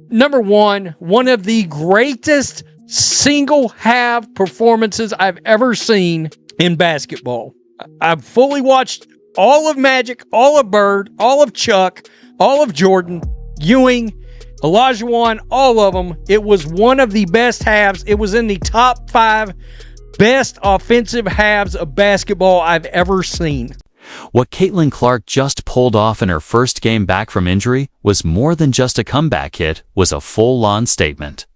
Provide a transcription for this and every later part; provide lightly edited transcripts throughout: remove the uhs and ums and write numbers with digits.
Number one of the greatest single half performances I've ever seen in basketball. I've fully watched all of Magic, all of Bird, all of Chuck, all of Jordan, Ewing, Olajuwon, all of them. It was one of the best halves. It was in the top 5 best offensive halves of basketball I've ever seen. What Caitlin Clark just pulled off in her first game back from injury was more than just a comeback hit, was a full-on statement.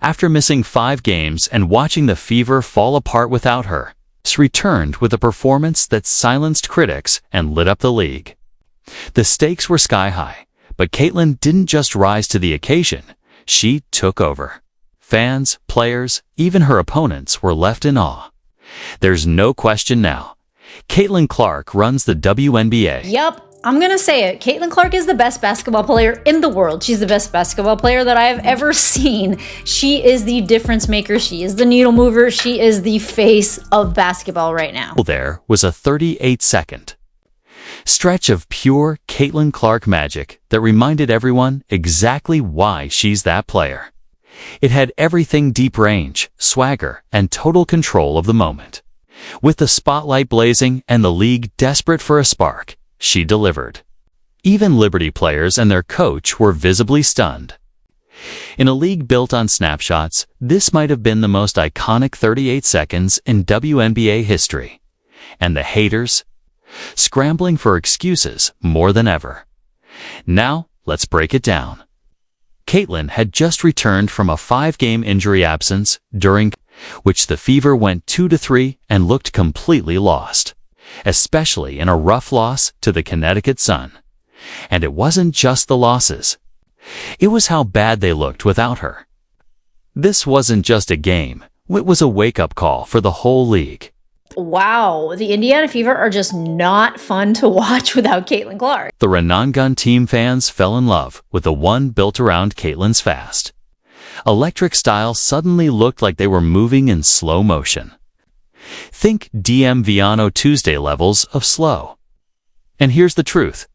After missing 5 games and watching the Fever fall apart without her, she returned with a performance that silenced critics and lit up the league. The stakes were sky high, but Caitlin didn't just rise to the occasion, she took over. Fans, players, even her opponents were left in awe. There's no question now. Caitlin Clark runs the WNBA. Yep, I'm gonna say it. Caitlin Clark is the best basketball player in the world. She's the best basketball player that I have ever seen. She is the difference maker. She is the needle mover. She is the face of basketball right now. There was a 38-second stretch of pure Caitlin Clark magic that reminded everyone exactly why she's that player. It had everything: deep range, swagger, and total control of the moment. With the spotlight blazing and the league desperate for a spark, she delivered. Even Liberty players and their coach were visibly stunned. In a league built on snapshots, this might have been the most iconic 38 seconds in WNBA history. And the haters? Scrambling for excuses more than ever. Now, let's break it down. Caitlin had just returned from a 5-game injury absence, during which the Fever went 2-3 and looked completely lost, especially in a rough loss to the Connecticut Sun. And it wasn't just the losses. It was how bad they looked without her. This wasn't just a game, it was a wake-up call for the whole league. Wow, the Indiana Fever are just not fun to watch without Caitlin Clark. The Renangun team fans fell in love with the one built around Caitlin's fast, electric style suddenly looked like they were moving in slow motion. Think DM Viano Tuesday levels of slow. And here's the truth.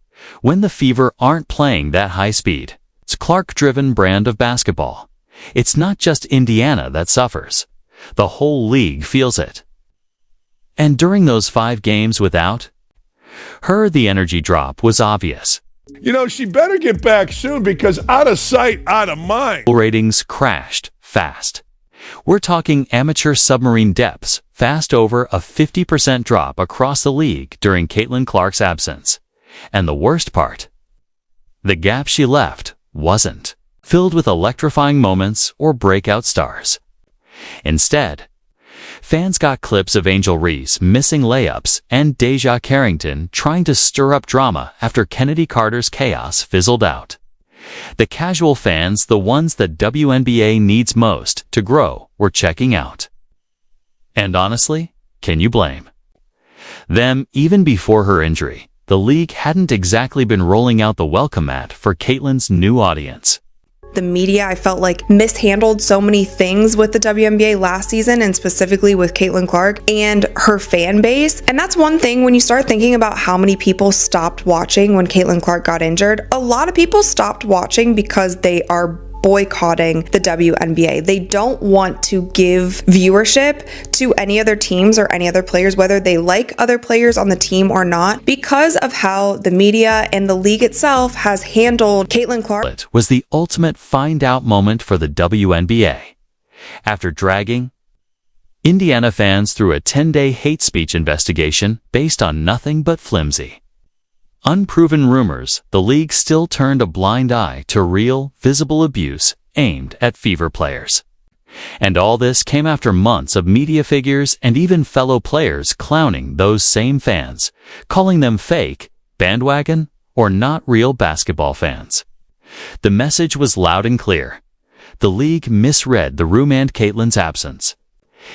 When the Fever aren't playing that high speed, it's Clark-driven brand of basketball. It's not just Indiana that suffers. The whole league feels it. And during those 5 games without her, the energy drop was obvious. You know, she better get back soon because out of sight, out of mind. Ratings crashed fast. We're talking amateur submarine depths, fast over a 50% drop across the league during Caitlin Clark's absence. And the worst part? The gap she left wasn't filled with electrifying moments or breakout stars. Instead, fans got clips of Angel Reese missing layups and Deja Carrington trying to stir up drama after Kennedy Carter's chaos fizzled out. The casual fans, the ones that WNBA needs most to grow, were checking out. And honestly, can you blame them? Even before her injury, the league hadn't exactly been rolling out the welcome mat for Caitlin's new audience. The media, I felt like, mishandled so many things with the WNBA last season, and specifically with Caitlin Clark and her fan base. And that's one thing when you start thinking about how many people stopped watching when Caitlin Clark got injured. A lot of people stopped watching because they are boycotting the WNBA. They don't want to give viewership to any other teams or any other players, whether they like other players on the team or not, because of how the media and the league itself has handled Caitlin Clark. It was the ultimate find-out moment for the WNBA. After dragging Indiana fans through a 10-day hate speech investigation based on nothing but flimsy, unproven rumors, the league still turned a blind eye to real, visible abuse aimed at Fever players. And all this came after months of media figures and even fellow players clowning those same fans, calling them fake, bandwagon, or not real basketball fans. The message was loud and clear. The league misread the room and Caitlin's absence,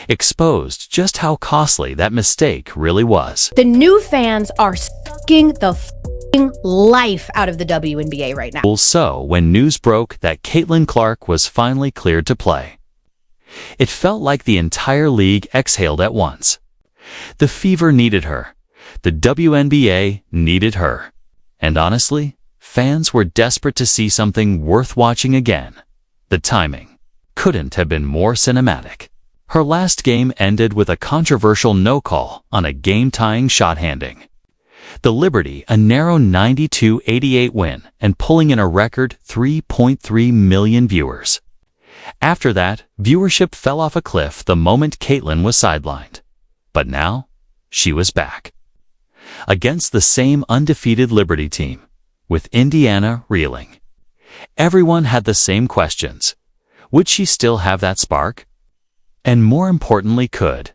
exposed just how costly that mistake really was. The new fans are sucking the f***ing life out of the WNBA right now. So, when news broke that Caitlin Clark was finally cleared to play, it felt like the entire league exhaled at once. The Fever needed her. The WNBA needed her. And honestly, fans were desperate to see something worth watching again. The timing couldn't have been more cinematic. Her last game ended with a controversial no call on a game-tying shot handing. The Liberty a narrow 92-88 win and pulling in a record 3.3 million viewers. After that, viewership fell off a cliff the moment Caitlin was sidelined. But now, she was back. Against the same undefeated Liberty team, with Indiana reeling. Everyone had the same questions. Would she still have that spark? And more importantly, could.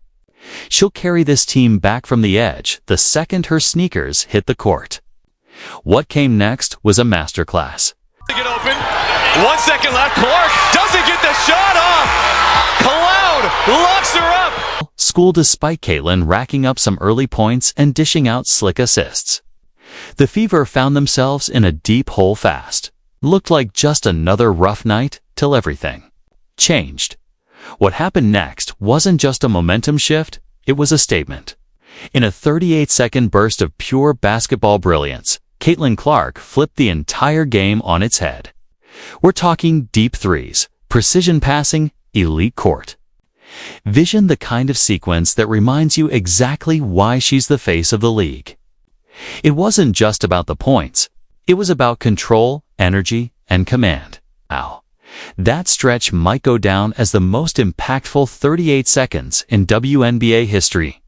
She'll carry this team back from the edge the second her sneakers hit the court. What came next was a masterclass. Get open. 1 second left. Clark doesn't get the shot off. Cloud locks her up. School despite Caitlin racking up some early points and dishing out slick assists. The Fever found themselves in a deep hole fast. Looked like just another rough night till everything changed. What happened next wasn't just a momentum shift, it was a statement. In a 38-second burst of pure basketball brilliance, Caitlin Clark flipped the entire game on its head. We're talking deep threes, precision passing, elite court. Vision the kind of sequence that reminds you exactly why she's the face of the league. It wasn't just about the points. It was about control, energy, and command. Ow. That stretch might go down as the most impactful 38 seconds in WNBA history.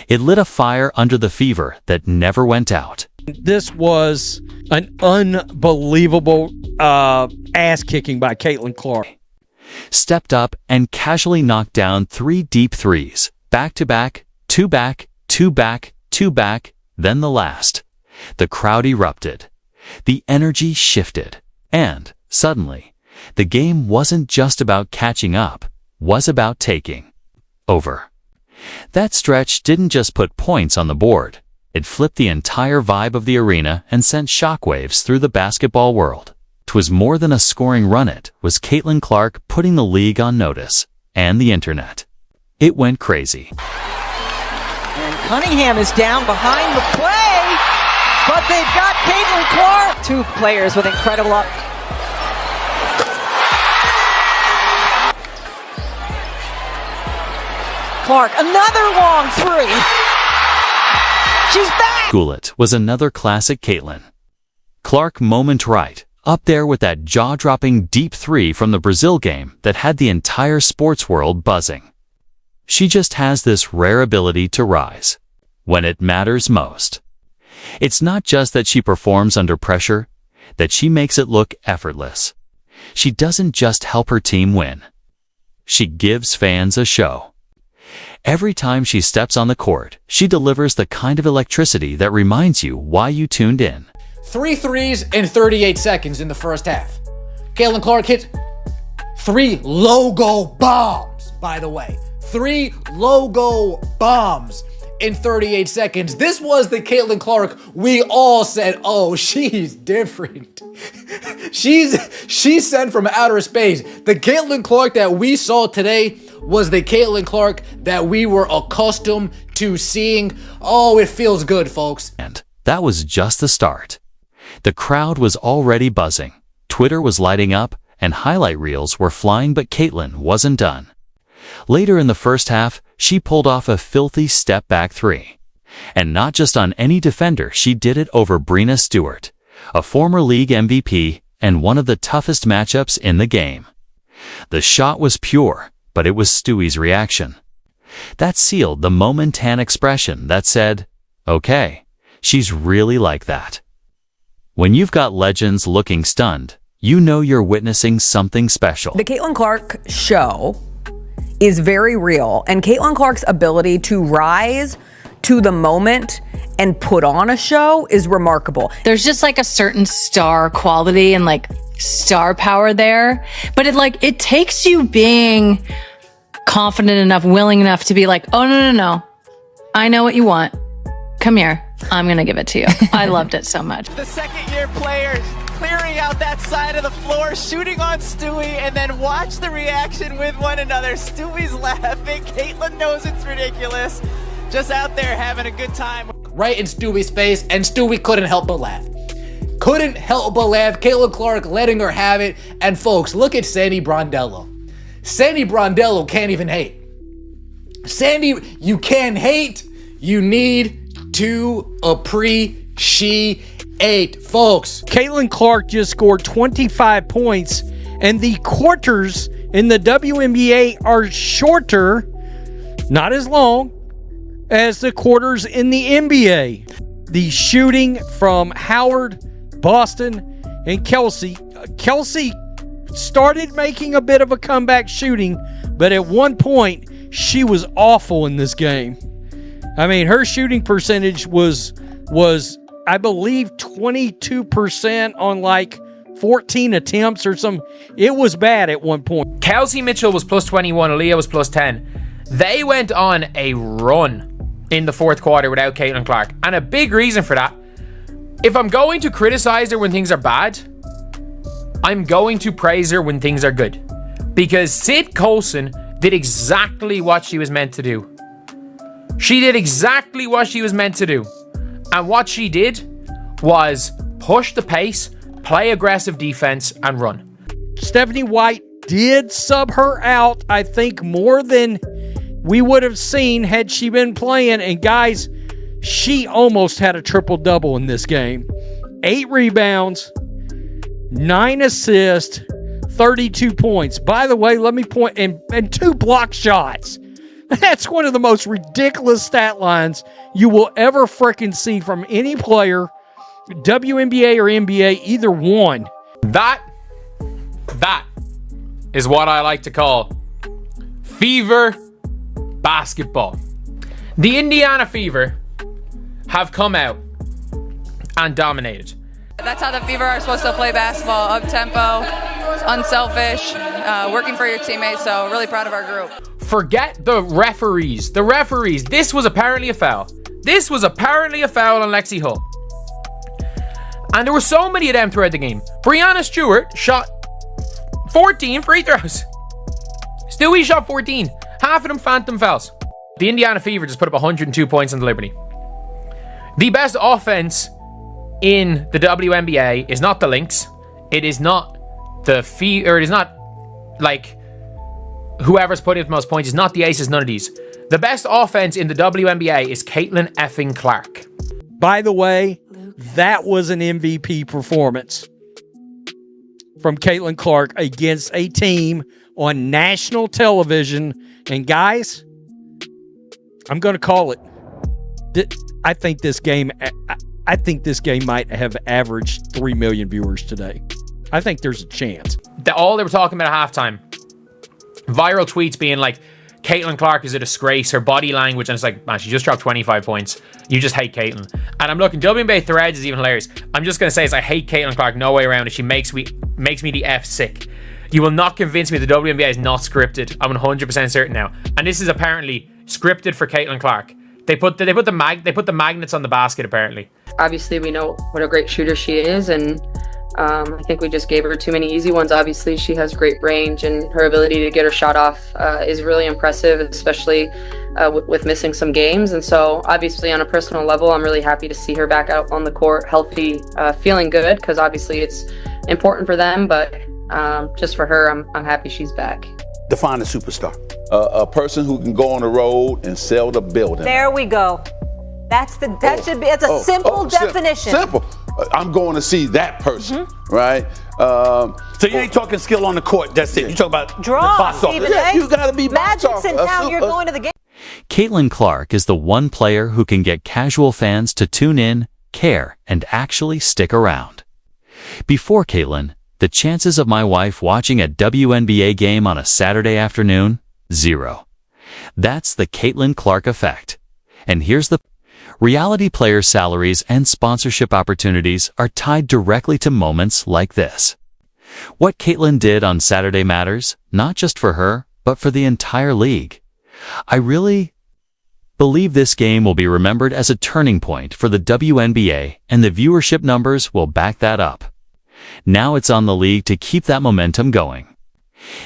It lit a fire under the Fever that never went out. This was an unbelievable ass-kicking by Caitlin Clark. Stepped up and casually knocked down 3 deep threes, back-to-back, 2 back, 2 back, 2 back, then the last. The crowd erupted. The energy shifted. And, suddenly, the game wasn't just about catching up, was about taking over. That stretch didn't just put points on the board. It flipped the entire vibe of the arena and sent shockwaves through the basketball world. 'Twas more than a scoring run, it was Caitlin Clark putting the league on notice, and the internet. It went crazy. And Cunningham is down behind the play, but they've got Caitlin Clark. 2 players with incredible Clark, another long 3. She's back! Goulet was another classic Caitlin Clark moment, right up there with that jaw-dropping deep 3 from the Brazil game that had the entire sports world buzzing. She just has this rare ability to rise when it matters most. It's not just that she performs under pressure, that she makes it look effortless. She doesn't just help her team win. She gives fans a show. Every time she steps on the court, she delivers the kind of electricity that reminds you why you tuned in. 3 threes in 38 seconds in the first half. Caitlin Clark hit 3 logo bombs, by the way. 3 logo bombs in 38 seconds. This was the Caitlin Clark we all said, oh, she's different. She's sent from outer space. The Caitlin Clark that we saw today was the Caitlin Clark that we were accustomed to seeing. Oh, it feels good, folks. And that was just the start. The crowd was already buzzing. Twitter was lighting up, and highlight reels were flying, but Caitlin wasn't done. Later in the first half, she pulled off a filthy step-back 3. And not just on any defender, she did it over Breena Stewart, a former league MVP and one of the toughest matchups in the game. The shot was pure, but it was Stewie's reaction. That sealed the momentan expression that said, okay, she's really like that. When you've got legends looking stunned, you know you're witnessing something special. The Caitlin Clark show is very real, and Caitlin Clark's ability to rise to the moment and put on a show is remarkable. There's just like a certain star quality and like star power there, but it takes you being confident enough, willing enough to be like, oh, no. I know what you want. Come here. I'm going to give it to you. I loved it so much. The second-year players clearing out that side of the floor, shooting on Stewie, and then watch the reaction with one another. Stewie's laughing. Caitlin knows it's ridiculous. Just out there having a good time. Right in Stewie's face, and Stewie couldn't help but laugh. Couldn't help but laugh. Caitlin Clark letting her have it. And folks, look at Sandy Brondello. Sandy Brondello can't even hate. Sandy, you can hate. You need to appreciate, folks. Caitlin Clark just scored 25 points, and the quarters in the WNBA are shorter, not as long, as the quarters in the NBA. The shooting from Howard, Boston, and Kelsey. Kelsey started making a bit of a comeback shooting, but at one point, she was awful in this game. I mean, her shooting percentage was I believe 22% on like 14 attempts or something. It was bad at one point. Kelsey Mitchell was plus 21, Aaliyah was plus 10. They went on a run in the fourth quarter without Caitlin Clark. And a big reason for that, if I'm going to criticize her when things are bad, I'm going to praise her when things are good. Because Sid Colson did exactly what she was meant to do. She did exactly what she was meant to do. And what she did was push the pace, play aggressive defense, and run. Stephanie White did sub her out, I think, more than we would have seen had she been playing. And guys, she almost had a triple-double in this game. 8 rebounds, 9 assists, 32 points. By the way, let me point, and 2 block shots. That's one of the most ridiculous stat lines you will ever frickin' see from any player, WNBA or NBA, either one. That is what I like to call Fever basketball. The Indiana Fever have come out and dominated. That's how the Fever are supposed to play basketball, up-tempo, unselfish, working for your teammates, so really proud of our group. Forget the referees. The referees, this was apparently a foul. This was apparently a foul on Lexi Hull. And there were so many of them throughout the game. Brianna Stewart shot 14 free throws. Stewie shot 14. Half of them phantom fouls. The Indiana Fever just put up 102 points on the Liberty. The best offense in the WNBA is not the Lynx. It is not the it is not like whoever's putting up the most points. It's not the Aces, none of these. The best offense in the WNBA is Caitlin effing Clark. By the way, that was an MVP performance from Caitlin Clark against a team on national television. And guys, I'm going to call it. I think this game might have averaged 3 million viewers today. I think there's a chance. All they were talking about at halftime, viral tweets being like, Caitlin Clark is a disgrace, her body language, and it's like, man, she just dropped 25 points. You just hate Caitlin. And I'm looking, WNBA threads is even hilarious. I'm just going to say is I hate Caitlin Clark, no way around it. She makes me the F sick. You will not convince me the WNBA is not scripted. I'm 100% certain now. And this is apparently scripted for Caitlin Clark. They put the magnets on the basket apparently. Obviously, we know what a great shooter she is, and I think we just gave her too many easy ones. Obviously, she has great range, and her ability to get her shot off is really impressive, especially with missing some games. And so, obviously, on a personal level, I'm really happy to see her back out on the court, healthy, feeling good, because obviously it's important for them. But just for her, I'm happy she's back. Define a superstar. A person who can go on the road and sell the building. There we go. It's a simple definition. Simple. I'm going to see that person, right? So you ain't talking skill on the court. That's it. You talk about draw. Stephen A. You got to be Magic's in town. You're going to the game. Caitlin Clark is the one player who can get casual fans to tune in, care, and actually stick around. Before Caitlin, the chances of my wife watching a WNBA game on a Saturday afternoon, 0. That's the Caitlin Clark effect. And here's the reality player salaries and sponsorship opportunities are tied directly to moments like this. What Caitlin did on Saturday matters, not just for her, but for the entire league. I really believe this game will be remembered as a turning point for the WNBA, and the viewership numbers will back that up. Now it's on the league to keep that momentum going.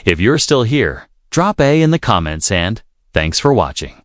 If you're still here, drop A in the comments and thanks for watching.